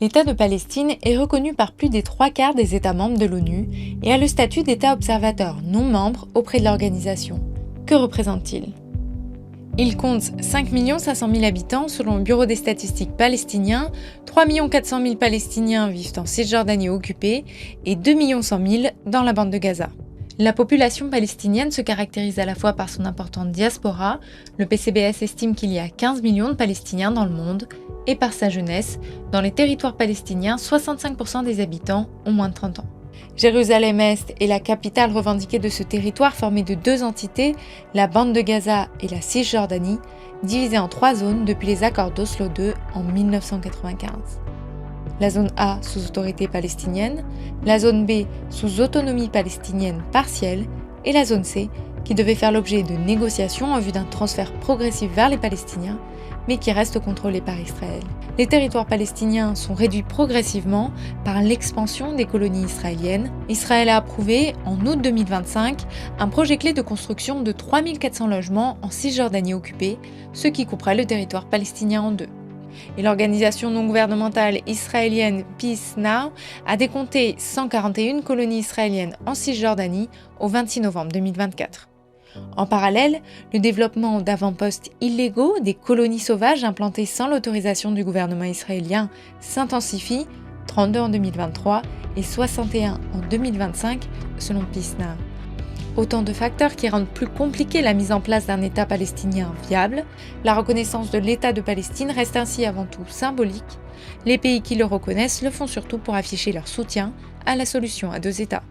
L'État de Palestine est reconnu par plus des 3/4 des États membres de l'ONU et a le statut d'État observateur non membre auprès de l'organisation. Que représente-t-il ? Il compte 5 500 000 habitants selon le Bureau des statistiques palestinien, 3 400 000 Palestiniens vivent en Cisjordanie occupée et 2 100 000 dans la bande de Gaza. La population palestinienne se caractérise à la fois par son importante diaspora, le PCBS estime qu'il y a 15 millions de Palestiniens dans le monde, et par sa jeunesse. Dans les territoires palestiniens, 65% des habitants ont moins de 30 ans. Jérusalem-Est est la capitale revendiquée de ce territoire formé de 2 entités, la bande de Gaza et la Cisjordanie, divisées en 3 zones depuis les accords d'Oslo II en 1995. La zone A sous autorité palestinienne, la zone B sous autonomie palestinienne partielle et la zone C qui devait faire l'objet de négociations en vue d'un transfert progressif vers les Palestiniens, mais qui reste contrôlée par Israël. Les territoires palestiniens sont réduits progressivement par l'expansion des colonies israéliennes. Israël a approuvé, en août 2025, un projet clé de construction de 3 400 logements en Cisjordanie occupée, ce qui couperait le territoire palestinien en deux. Et l'organisation non gouvernementale israélienne Peace Now a décompté 141 colonies israéliennes en Cisjordanie au 26 novembre 2024. En parallèle, le développement d'avant-postes illégaux des colonies sauvages implantées sans l'autorisation du gouvernement israélien s'intensifie, 32 en 2023 et 61 en 2025 selon Peace Now. Autant de facteurs qui rendent plus compliquée la mise en place d'un État palestinien viable. La reconnaissance de l'État de Palestine reste ainsi avant tout symbolique. Les pays qui le reconnaissent le font surtout pour afficher leur soutien à la solution à 2 États.